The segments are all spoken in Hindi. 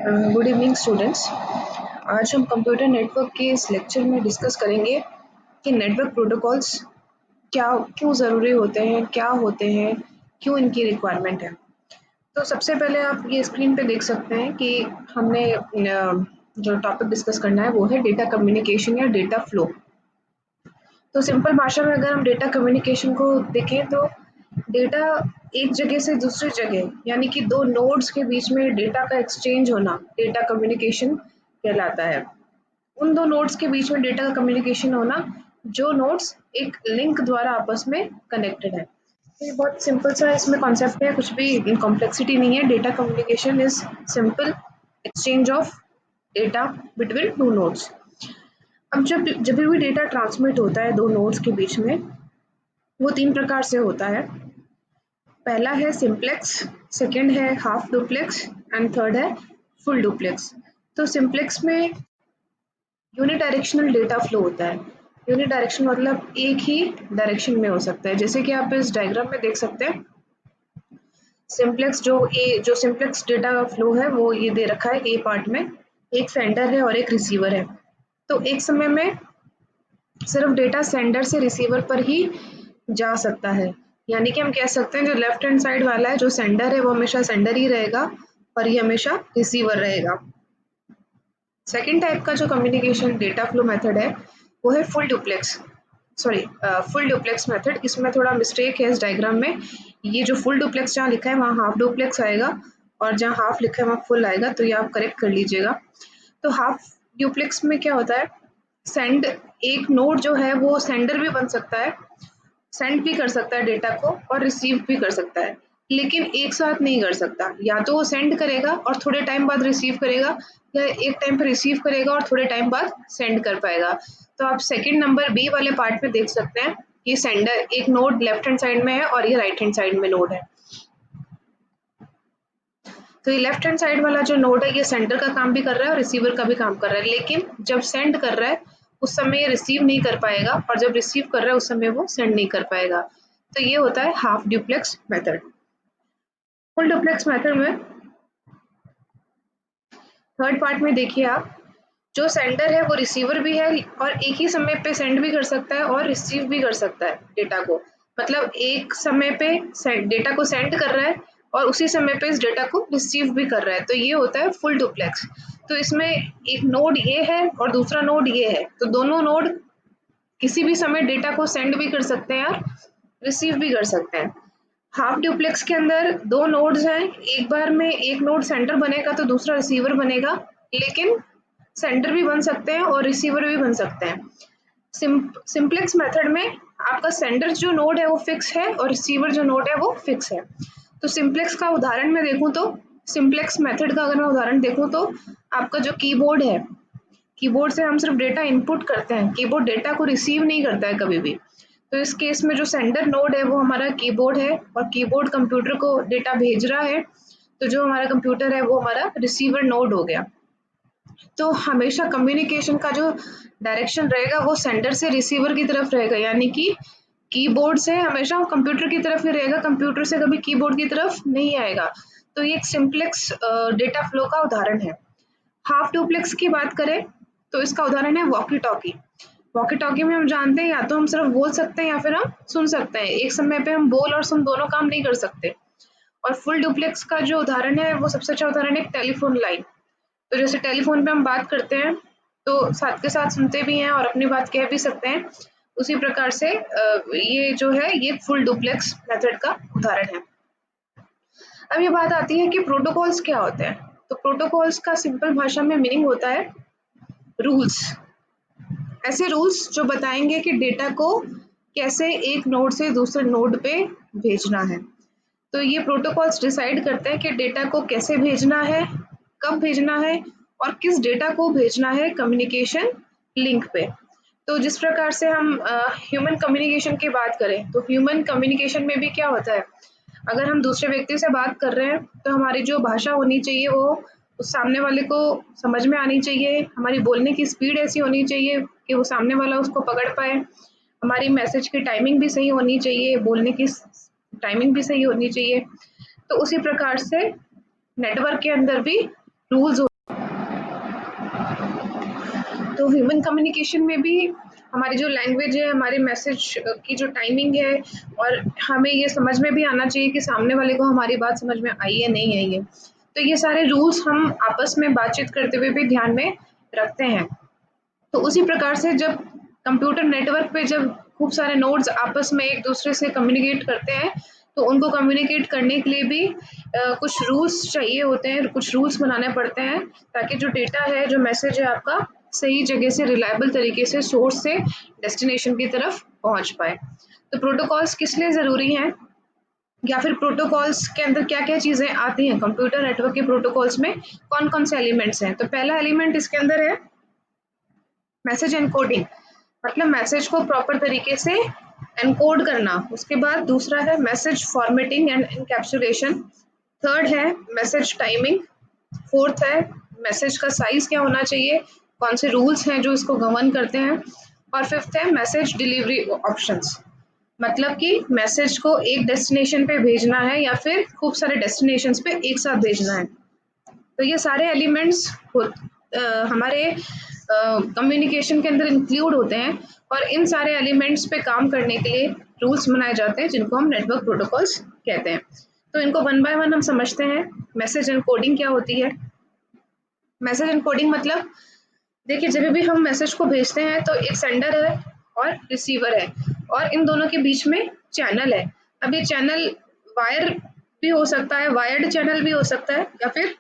Good evening students. आज हम कंप्यूटर नेटवर्क के इस लेक्चर में डिस्कस करेंगे कि नेटवर्क प्रोटोकॉल्स क्यों ज़रूरी होते हैं, क्या होते हैं, क्यों इनकी रिक्वायरमेंट है। तो सबसे पहले आप ये स्क्रीन पे देख सकते हैं कि हमने जो टॉपिक डिस्कस करना है वो है डेटा कम्युनिकेशन या डेटा फ्लो। तो सिंपल भाषा में अगर हम डेटा कम्युनिकेशन को देखें तो डेटा एक जगह से दूसरी जगह यानी कि दो नोड्स के बीच में डेटा का एक्सचेंज होना डेटा कम्युनिकेशन कहलाता है। उन दो नोड्स के बीच में डेटा का कम्युनिकेशन होना जो नोड्स एक लिंक द्वारा आपस में कनेक्टेड है। तो ये बहुत सिंपल सा इसमें कॉन्सेप्ट है, कुछ भी कॉम्प्लेक्सिटी नहीं है। Data communication is simple exchange of data between two nodes. अब जब भी डेटा ट्रांसमिट होता है दो नोड्स के बीच में, वो तीन प्रकार से होता है। पहला है सिंप्लेक्स, सेकंड है हाफ डुप्लेक्स एंड थर्ड है फुल डुप्लेक्स। तो सिंप्लेक्स में यूनि डायरेक्शनल डेटा फ्लो होता है। यूनि डायरेक्शन मतलब एक ही डायरेक्शन में हो सकता है, जैसे कि आप इस डायग्राम में देख सकते हैं। सिंप्लेक्स जो सिंप्लेक्स डेटा का फ्लो है वो ये दे रखा है। ए पार्ट में एक सेंडर है और एक रिसीवर है। तो एक समय में सिर्फ डेटा सेंडर से रिसीवर पर ही जा सकता है, यानी कि हम कह सकते हैं जो लेफ्ट हैंड साइड वाला है, जो सेंडर है वो हमेशा सेंडर ही रहेगा और ये हमेशा रिसीवर रहेगा। सेकेंड टाइप का जो कम्युनिकेशन डेटा फ्लो मेथड है वो है फुल डुप्लेक्स मेथड। इसमें थोड़ा मिस्टेक है इस डायग्राम में। ये जो फुल डुप्लेक्स जहाँ लिखा है वहाँ हाफ डुप्लेक्स आएगा और जहाँ हाफ लिखा है वहाँ फुल आएगा, तो ये आप करेक्ट कर लीजिएगा। तो हाफ डुप्लेक्स में क्या होता है, सेंड एक नोड जो है वो सेंडर भी बन सकता है, सेंड भी कर सकता है डेटा को और रिसीव भी कर सकता है, लेकिन एक साथ नहीं कर सकता। या तो वो सेंड करेगा और थोड़े टाइम बाद रिसीव करेगा, या एक टाइम पर रिसीव करेगा और थोड़े टाइम बाद सेंड कर पाएगा। तो आप सेकंड नंबर बी वाले पार्ट में देख सकते हैं कि सेंडर एक नोड लेफ्ट हैंड साइड में है और ये राइट हैंड साइड में नोड है। तो ये लेफ्ट हैंड साइड वाला जो नोड है ये सेंडर का काम भी कर रहा है और रिसीवर का भी काम कर रहा है, लेकिन जब सेंड कर रहा है उस समय ये रिसीव नहीं कर पाएगा और जब रिसीव कर रहा है उस समय वो सेंड नहीं कर पाएगा। तो ये होता है half duplex method. Full duplex method में थर्ड पार्ट में देखिए आप, जो सेंडर है वो रिसीवर भी है और एक ही समय पे सेंड भी कर सकता है और रिसीव भी कर सकता है डेटा को। मतलब एक समय पे डेटा को सेंड कर रहा है और उसी समय पे इस डेटा को रिसीव भी कर रहा है। तो ये होता है फुल डुप्लेक्स। तो इसमें एक नोड ये है और दूसरा नोड ये है, तो दोनों नोड किसी भी समय डेटा को सेंड भी कर सकते हैं और रिसीव भी कर सकते हैं। हाफ डुप्लेक्स के अंदर दो नोड्स हैं, एक बार में एक नोड सेंडर बनेगा तो दूसरा रिसीवर बनेगा, लेकिन सेंडर भी बन सकते हैं और रिसीवर भी बन सकते हैं। सिंप्लेक्स मेथड में आपका सेंडर जो नोड है वो फिक्स है और रिसीवर जो नोड है वो फिक्स है। तो सिंप्लेक्स का उदाहरण मैं देखूं तो, सिंप्लेक्स मेथड का अगर मैं उदाहरण देखूं तो आपका जो कीबोर्ड है, कीबोर्ड से हम सिर्फ डेटा इनपुट करते हैं, कीबोर्ड डेटा को रिसीव नहीं करता है कभी भी। तो इस केस में जो सेंडर नोड है वो हमारा कीबोर्ड है और कीबोर्ड कंप्यूटर को डेटा भेज रहा है, तो जो हमारा कंप्यूटर है वो हमारा रिसीवर नोड हो गया। तो हमेशा कम्युनिकेशन का जो डायरेक्शन रहेगा वो सेंडर से रिसीवर की तरफ रहेगा, यानी कि कीबोर्ड से हमेशा कंप्यूटर की तरफ ही रहेगा, कंप्यूटर से कभी कीबोर्ड की तरफ नहीं आएगा। तो ये एक सिंप्लेक्स डेटा फ्लो का उदाहरण है। हाफ डुप्लेक्स की बात करें तो इसका उदाहरण है वॉकी टॉकी। वॉकी टॉकी में हम जानते हैं या तो हम सिर्फ बोल सकते हैं या फिर हम सुन सकते हैं, एक समय पे हम बोल और सुन दोनों काम नहीं कर सकते। और फुल डुप्लेक्स का जो उदाहरण है वो सबसे अच्छा उदाहरण है टेलीफोन लाइन। तो जैसे टेलीफोन पे हम बात करते हैं तो साथ के साथ सुनते भी हैं और अपनी बात कह भी सकते हैं, उसी प्रकार से ये जो है ये फुल डुप्लेक्स मेथड का उदाहरण है। अब ये बात आती है कि प्रोटोकॉल्स क्या होते हैं। तो प्रोटोकॉल्स का सिंपल भाषा में मीनिंग होता है रूल्स। ऐसे रूल्स जो बताएंगे कि डेटा को कैसे एक नोड से दूसरे नोड पे भेजना है। तो ये प्रोटोकॉल्स डिसाइड करते हैं कि डेटा को कैसे भेजना है, कब भेजना है और किस डेटा को भेजना है कम्युनिकेशन लिंक पे। तो जिस प्रकार से हम ह्यूमन कम्युनिकेशन की बात करें तो ह्यूमन कम्युनिकेशन में भी क्या होता है, अगर हम दूसरे व्यक्ति से बात कर रहे हैं तो हमारी जो भाषा होनी चाहिए वो उस सामने वाले को समझ में आनी चाहिए, हमारी बोलने की स्पीड ऐसी होनी चाहिए कि वो सामने वाला उसको पकड़ पाए, हमारी मैसेज की टाइमिंग भी सही होनी चाहिए, बोलने की टाइमिंग भी सही होनी चाहिए। तो उसी प्रकार से नेटवर्क के अंदर भी रूल्स तो ह्यूमन कम्युनिकेशन में भी हमारी जो लैंग्वेज है, हमारे मैसेज की जो टाइमिंग है, और हमें ये समझ में भी आना चाहिए कि सामने वाले को हमारी बात समझ में आई है नहीं आई है। तो ये सारे रूल्स हम आपस में बातचीत करते हुए भी ध्यान में रखते हैं। तो उसी प्रकार से जब कंप्यूटर नेटवर्क पे जब खूब सारे नोड्स आपस में एक दूसरे से कम्युनिकेट करते हैं, तो उनको कम्युनिकेट करने के लिए भी कुछ रूल्स चाहिए होते हैं, कुछ रूल्स बनाने पड़ते हैं, ताकि जो डेटा है, जो मैसेज है आपका, सही जगह से रिलायबल तरीके से सोर्स से डेस्टिनेशन की तरफ पहुंच पाए। तो प्रोटोकॉल्स किस लिए ज़रूरी हैं, या फिर प्रोटोकॉल्स के अंदर क्या-क्या चीज़ें आती हैं, कंप्यूटर नेटवर्क के प्रोटोकॉल्स में कौन-कौन से एलिमेंट्स हैं। तो पहला एलिमेंट इसके अंदर है मैसेज एनकोडिंग, मतलब मैसेज को प्रॉपर तरीके से एनकोड करना। उसके बाद दूसरा है message formatting and encapsulation. Third है मैसेज टाइमिंग। फोर्थ है मैसेज का साइज क्या होना चाहिए, कौन से रूल्स हैं जो इसको गवर्न करते हैं। और फिफ्थ है मैसेज डिलीवरी ऑप्शंस, मतलब कि मैसेज को एक डेस्टिनेशन पे भेजना है या फिर खूब सारे डेस्टिनेशंस पे एक साथ भेजना है। तो ये सारे एलिमेंट्स हमारे कम्युनिकेशन के अंदर इंक्लूड होते हैं, और इन सारे एलिमेंट्स पे काम करने के लिए रूल्स बनाए जाते हैं, जिनको हम नेटवर्क प्रोटोकॉल्स कहते हैं। तो इनको वन बाय वन हम समझते हैं। मैसेज एनकोडिंग क्या होती है? मैसेज एनकोडिंग मतलब, देखिए, जब भी हम मैसेज को भेजते हैं तो एक सेंडर है और रिसीवर है, और इन दोनों के बीच में चैनल है। अब ये चैनल वायर भी हो सकता है, वायर्ड चैनल भी हो सकता है, या फिर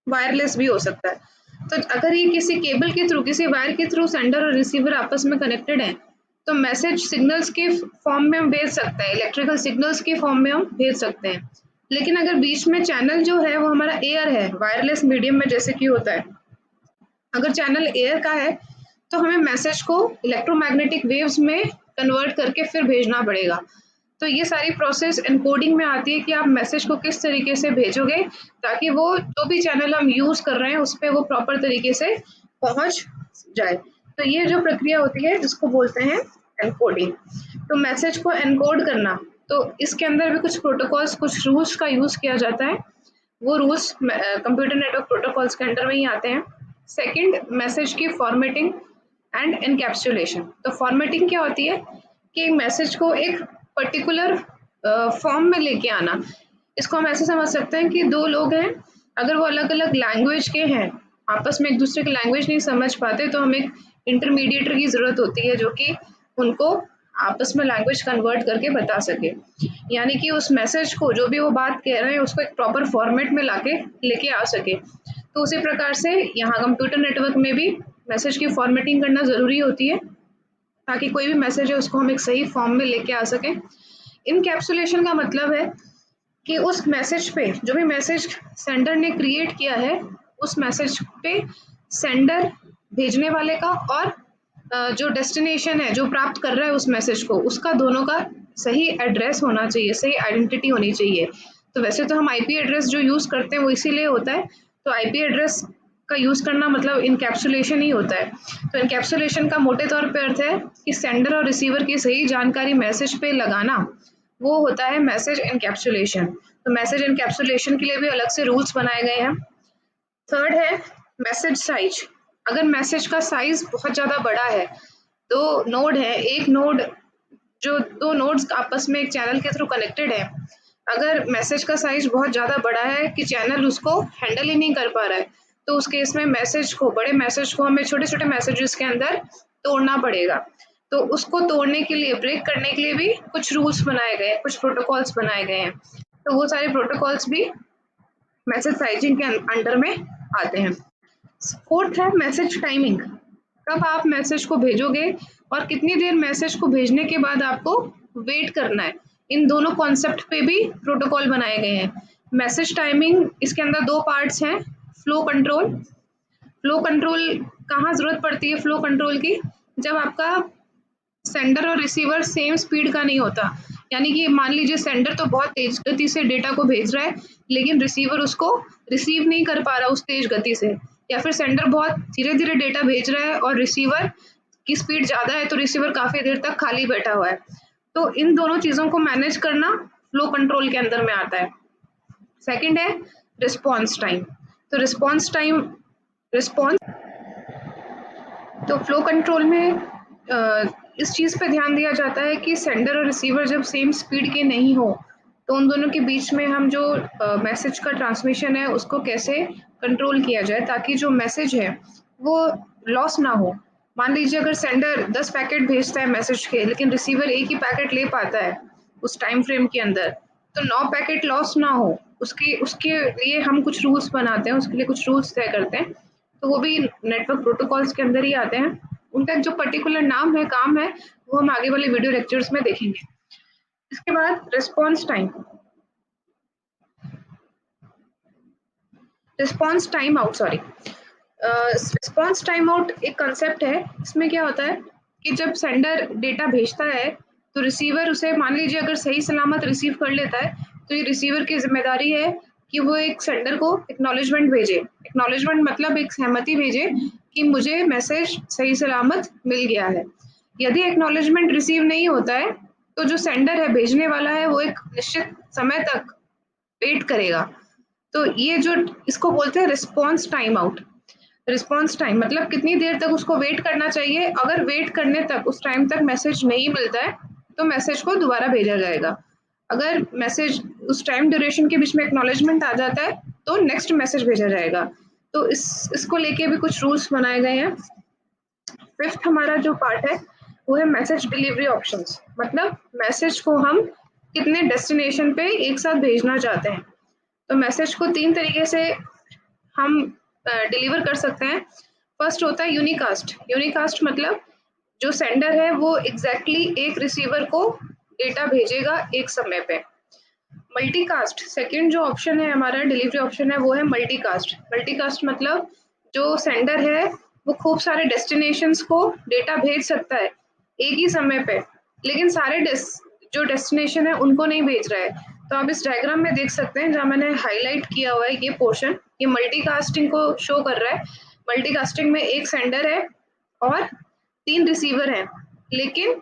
वायरलेस भी हो सकता है। तो अगर ये किसी केबल के थ्रू, किसी वायर के थ्रू सेंडर और रिसीवर आपस में कनेक्टेड है, तो मैसेज सिग्नल्स के फॉर्म में हम भेज सकते हैं, इलेक्ट्रिकल सिग्नल्स के फॉर्म में हम भेज सकते हैं। लेकिन अगर बीच में चैनल जो है वो हमारा एयर है, वायरलेस मीडियम में जैसे कि होता है, अगर चैनल एयर का है तो हमें मैसेज को इलेक्ट्रोमैग्नेटिक वेव्स में कन्वर्ट करके फिर भेजना पड़ेगा। तो ये सारी प्रोसेस एनकोडिंग में आती है कि आप मैसेज को किस तरीके से भेजोगे, ताकि वो जो भी चैनल हम यूज़ कर रहे हैं उस पर वो प्रॉपर तरीके से पहुंच जाए। तो ये जो प्रक्रिया होती है इसको बोलते हैं एनकोडिंग। तो मैसेज को एनकोड करना, तो इसके अंदर भी कुछ प्रोटोकॉल्स, कुछ रूल्स का यूज़ किया जाता है। वो रूल्स कंप्यूटर नेटवर्क प्रोटोकॉल्स के अंडर में ही आते हैं। सेकंड, मैसेज की फॉर्मेटिंग एंड एनकैप्सुलेशन। तो फॉर्मेटिंग क्या होती है कि मैसेज को एक पर्टिकुलर फॉर्म में लेके आना। इसको हम ऐसे समझ सकते हैं कि दो लोग हैं, अगर वो अलग अलग लैंग्वेज के हैं, आपस में एक दूसरे की लैंग्वेज नहीं समझ पाते, तो हमें एक इंटरमीडिएटर की ज़रूरत होती है जो कि उनको आपस में लैंग्वेज कन्वर्ट करके बता सके, यानी कि उस मैसेज को, जो भी वो बात कह रहे हैं, उसको एक प्रॉपर फॉर्मेट में लाके लेके आ सके। तो उसी प्रकार से यहाँ कंप्यूटर नेटवर्क में भी मैसेज की फॉर्मेटिंग करना ज़रूरी होती है, ताकि कोई भी मैसेज है उसको हम एक सही फॉर्म में लेके आ सकें। इनकैप्सुलेशन का मतलब है कि उस मैसेज पे, जो भी मैसेज सेंडर ने क्रिएट किया है, उस मैसेज पे सेंडर, भेजने वाले का, और जो डेस्टिनेशन है, जो प्राप्त कर रहा है उस मैसेज को, उसका दोनों का सही एड्रेस होना चाहिए, सही आइडेंटिटी होनी चाहिए। तो वैसे तो हम आईपी एड्रेस जो यूज़ करते हैं वो इसीलिए होता है। तो आईपी एड्रेस का यूज़ करना मतलब इनकैप्सुलेशन ही होता है। तो इनकैप्सुलेशन का मोटे तौर पे अर्थ है कि सेंडर और रिसीवर की सही जानकारी मैसेज पे लगाना, वो होता है मैसेज एनकैप्सुलेशन। तो मैसेज एनकैप्सुलेशन के लिए भी अलग से रूल्स बनाए गए हैं। थर्ड है मैसेज साइज। अगर मैसेज का साइज बहुत ज़्यादा बड़ा है, दो नोड है, एक नोड, जो दो नोड्स आपस में एक चैनल के थ्रू कनेक्टेड है, अगर मैसेज का साइज बहुत ज़्यादा बड़ा है कि चैनल उसको हैंडल ही नहीं कर पा रहा है, तो उस केस में मैसेज को, बड़े मैसेज को हमें छोटे छोटे मैसेजेस के अंदर तोड़ना पड़ेगा। तो उसको तोड़ने के लिए, ब्रेक करने के लिए भी कुछ रूल्स बनाए गए हैं, कुछ प्रोटोकॉल्स बनाए गए हैं। तो वो सारे प्रोटोकॉल्स भी मैसेज साइजिंग के अंडर में आते हैं। फोर्थ है मैसेज टाइमिंग। कब आप मैसेज को भेजोगे और कितनी देर मैसेज को भेजने के बाद आपको वेट करना है, इन दोनों कॉन्सेप्ट पे भी प्रोटोकॉल बनाए गए हैं। मैसेज टाइमिंग, इसके अंदर दो पार्ट्स हैं। Flow control. फ्लो कंट्रोल कहाँ ज़रूरत पड़ती है फ्लो कंट्रोल की? जब आपका सेंडर और रिसीवर सेम स्पीड का नहीं होता, यानी कि मान लीजिए सेंडर तो बहुत तेज गति से डेटा को भेज रहा है, लेकिन रिसीवर उसको रिसीव नहीं कर पा रहा उस तेज गति से, या फिर सेंडर बहुत धीरे धीरे डेटा भेज रहा है और रिसीवर की स्पीड ज़्यादा है, तो रिसीवर काफ़ी देर तक खाली बैठा हुआ है। तो इन दोनों चीज़ों को मैनेज करना फ्लो कंट्रोल के अंदर में आता है। सेकेंड है रिस्पॉन्स टाइम। तो रिस्पॉन्स टाइम, रिस्पॉन्स तो फ्लो कंट्रोल में इस चीज़ पे ध्यान दिया जाता है कि सेंडर और रिसीवर जब सेम स्पीड के नहीं हो तो उन दोनों के बीच में हम जो मैसेज का ट्रांसमिशन है उसको कैसे कंट्रोल किया जाए ताकि जो मैसेज है वो लॉस ना हो। मान लीजिए अगर सेंडर 10 पैकेट भेजता है मैसेज के लेकिन रिसीवर एक ही पैकेट ले पाता है उस टाइम फ्रेम के अंदर, तो 9 पैकेट लॉस ना हो उसके उसके लिए हम कुछ रूल्स बनाते हैं, उसके लिए कुछ रूल्स तय करते हैं। तो वो भी नेटवर्क प्रोटोकॉल्स के अंदर ही आते हैं। उनका जो पर्टिकुलर नाम है, काम है, वो हम आगे वाले वीडियो लेक्चर्स में देखेंगे। इसके बाद response time out sorry response time out एक कंसेप्ट है। इसमें क्या होता है कि जब सेंडर डेटा भेजता है तो रिसीवर उसे मान लीजिए अगर सही सलामत रिसीव कर लेता है तो ये रिसीवर की जिम्मेदारी है कि वो एक सेंडर को एक्नॉलेजमेंट भेजे। एक्नॉलेजमेंट मतलब एक सहमति भेजे कि मुझे मैसेज सही सलामत मिल गया है। यदि एक्नॉलेजमेंट रिसीव नहीं होता है तो जो सेंडर है भेजने वाला है वो एक निश्चित समय तक वेट करेगा। तो ये जो इसको बोलते हैं response time out. Response time मतलब कितनी देर तक उसको वेट करना चाहिए। अगर वेट करने तक उस टाइम तक मैसेज नहीं मिलता है तो मैसेज को दोबारा भेजा जाएगा। अगर मैसेज उस टाइम ड्यूरेशन के बीच में एक्नॉलेजमेंट आ जाता है तो नेक्स्ट मैसेज भेजा जाएगा। तो इसको लेके भी कुछ रूल्स बनाए गए हैं। फिफ्थ हमारा जो पार्ट है वो है मैसेज डिलीवरी ऑप्शंस। मतलब मैसेज को हम कितने डेस्टिनेशन पे एक साथ भेजना चाहते हैं। तो मैसेज को 3 तरीके से हम डिलीवर कर सकते हैं। फर्स्ट होता है यूनिकास्ट। यूनिकास्ट मतलब जो सेंडर है वो एग्जैक्टली एक रिसीवर को डेटा भेजेगा एक समय पे। मल्टीकास्ट सेकंड जो ऑप्शन है हमारा डिलीवरी ऑप्शन है वो है मल्टीकास्ट। मल्टीकास्ट मतलब जो सेंडर है वो खूब सारे डेस्टिनेशंस को डेटा भेज सकता है एक ही समय पे, लेकिन सारे जो डेस्टिनेशन है उनको नहीं भेज रहा है। तो आप इस डायग्राम में देख सकते हैं जहाँ मैंने हाईलाइट किया हुआ है ये पोर्शन, ये मल्टीकास्टिंग को शो कर रहा है। मल्टीकास्टिंग में एक सेंडर है और 3 रिसीवर हैं, लेकिन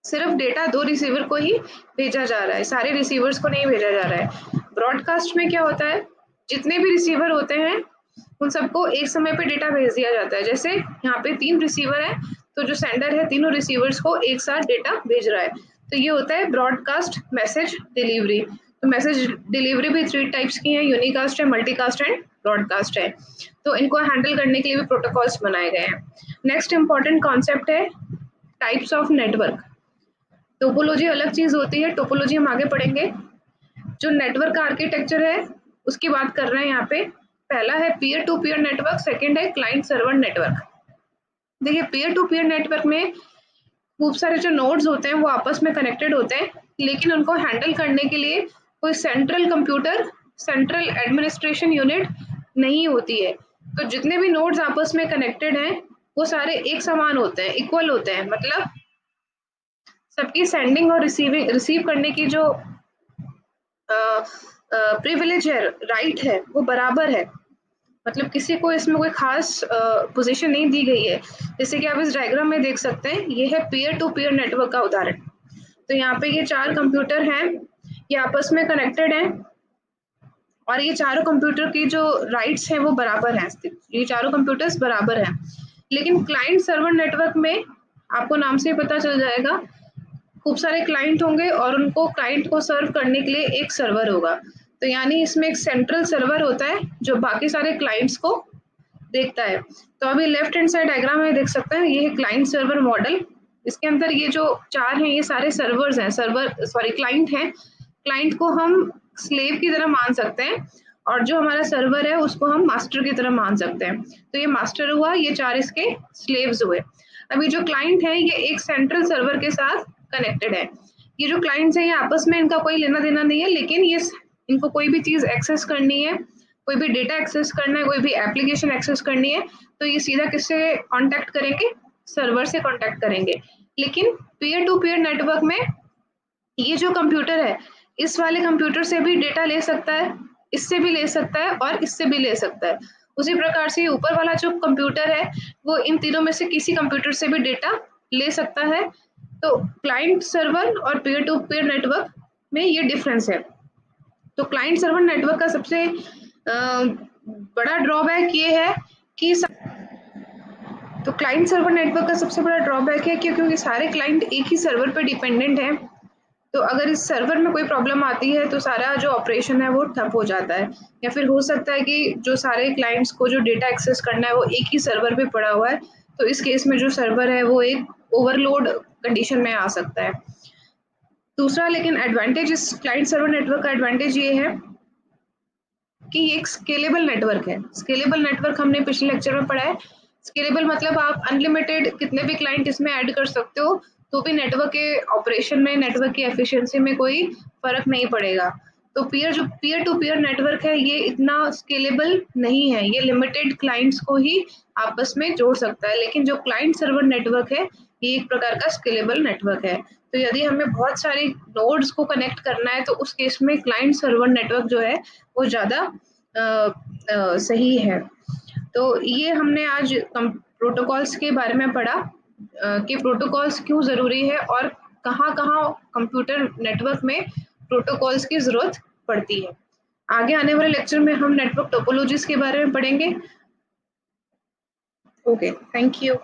सिर्फ डेटा 2 रिसीवर को ही भेजा जा रहा है, सारे रिसीवर्स को नहीं भेजा जा रहा है। ब्रॉडकास्ट में क्या होता है, जितने भी रिसीवर होते हैं उन सबको एक समय पे डेटा भेज दिया जाता है। जैसे यहाँ पे 3 रिसीवर है तो जो सेंडर है तीनों रिसीवर्स को एक साथ डेटा भेज रहा है। तो ये होता है ब्रॉडकास्ट मैसेज डिलीवरी। तो मैसेज डिलीवरी भी 3 टाइप्स की है, यूनिकास्ट है, मल्टीकास्ट एंड ब्रॉडकास्ट है। तो इनको हैंडल करने के लिए भी प्रोटोकॉल्स बनाए गए हैं। नेक्स्ट इंपॉर्टेंट कॉन्सेप्ट है टाइप्स ऑफ नेटवर्क। टोपोलॉजी अलग चीज होती है, टोपोलॉजी हम आगे पढ़ेंगे। जो नेटवर्क आर्किटेक्चर है उसकी बात कर रहे हैं यहाँ पे। पहला है peer to peer network, second है क्लाइंट सर्वर नेटवर्क। देखिए पीयर टू पीयर नेटवर्क में खूब सारे जो नोड्स होते हैं वो आपस में कनेक्टेड होते हैं, लेकिन उनको हैंडल करने के लिए कोई central computer, central administration unit नहीं होती है। तो जितने भी नोड्स आपस में कनेक्टेड हैं वो सारे एक समान होते हैं, इक्वल होते हैं। मतलब सबकी सेंडिंग और रिसीव करने की जो प्रिविलेज है, राइट है, वो बराबर है। मतलब किसी को इसमें कोई खास पोजीशन नहीं दी गई है। जैसे कि आप इस डायग्राम में देख सकते हैं, ये है पीयर टू पीयर नेटवर्क का उदाहरण। तो यहाँ पे ये 4 कंप्यूटर हैं, ये आपस में कनेक्टेड हैं और ये चारों कंप्यूटर की जो राइट्स हैं वो बराबर हैं, ये चारों कंप्यूटर्स बराबर हैं। लेकिन क्लाइंट सर्वर नेटवर्क में आपको नाम से ही पता चल जाएगा, खूब सारे क्लाइंट होंगे और उनको क्लाइंट को सर्व करने के लिए एक सर्वर होगा। तो यानी इसमें एक सेंट्रल सर्वर होता है जो बाकी सारे क्लाइंट्स को देखता है। तो अभी लेफ्ट हैंड साइड डायग्राम में देख सकते हैं, ये है क्लाइंट सर्वर मॉडल। इसके अंदर ये जो 4 हैं ये सारे सर्वर्स हैं, क्लाइंट हैं। क्लाइंट को हम स्लेव की तरह मान सकते हैं और जो हमारा सर्वर है उसको हम मास्टर की तरह मान सकते हैं। तो ये मास्टर हुआ, ये 4 इसके स्लेव्स हुए। अभी जो क्लाइंट है ये एक सेंट्रल सर्वर के साथ कनेक्टेड है। ये जो क्लाइंट्स हैं ये आपस में इनका कोई लेना देना नहीं है, लेकिन ये इनको कोई भी चीज एक्सेस करनी है, कोई भी डेटा एक्सेस करना है, कोई भी एप्लीकेशन एक्सेस करनी है, तो ये सीधा किससे कांटेक्ट करेंगे, सर्वर से कांटेक्ट करेंगे। लेकिन पीयर टू पीयर नेटवर्क में ये जो कंप्यूटर है इस वाले कंप्यूटर से भी डेटा ले सकता है, इससे भी ले सकता है और इससे भी ले सकता है। उसी प्रकार से ऊपर वाला जो कंप्यूटर है वो इन तीनों में से किसी कंप्यूटर से भी डेटा ले सकता है। तो क्लाइंट सर्वर और पीयर टू पीयर नेटवर्क में ये डिफरेंस है। तो क्लाइंट सर्वर नेटवर्क का सबसे बड़ा ड्रॉबैक ये है कि तो क्लाइंट सर्वर नेटवर्क का सबसे बड़ा ड्रॉबैक है कि क्योंकि सारे क्लाइंट एक ही सर्वर पे डिपेंडेंट हैं, तो अगर इस सर्वर में कोई प्रॉब्लम आती है तो सारा जो ऑपरेशन है वो ठप हो जाता है, या फिर हो सकता है कि जो सारे क्लाइंट्स को जो डेटा एक्सेस करना है वो एक ही सर्वर पे पड़ा हुआ है, तो इस केस में जो सर्वर है वो एक ओवरलोड कंडीशन में आ सकता है। दूसरा लेकिन एडवांटेज इस क्लाइंट सर्वर नेटवर्क का एडवांटेज ये है कि ये एक स्केलेबल नेटवर्क है। स्केलेबल नेटवर्क हमने पिछले लेक्चर में पढ़ा है। स्केलेबल मतलब आप अनलिमिटेड कितने भी क्लाइंट इसमें ऐड कर सकते हो, तो भी नेटवर्क के ऑपरेशन में, नेटवर्क की एफिशिएंसी में कोई फर्क नहीं पड़ेगा। तो पीयर टू पीयर नेटवर्क है, ये इतना स्केलेबल नहीं है, ये लिमिटेड क्लाइंट्स को ही आपस में जोड़ सकता है। लेकिन जो क्लाइंट सर्वर नेटवर्क है, ये एक प्रकार का स्केलेबल नेटवर्क है। तो यदि हमें बहुत सारी नोड्स को कनेक्ट करना है, तो उस केस में क्लाइंट सर्वर नेटवर्क जो है वो ज़्यादा सही है। तो ये हमने आज प्रोटोकॉल्स के बारे में पढ़ा कि प्रोटोकॉल्स क्यों ज़रूरी है और कहाँ-कहाँ कंप्यूटर नेटवर्क में प्रोटोकॉल्स की ज़रूरत पड़ती है। आगे आने वाले लेक्चर में हम नेटवर्क टोपोलॉजीज़ के बारे में पढ़ेंगे। Okay, thank you.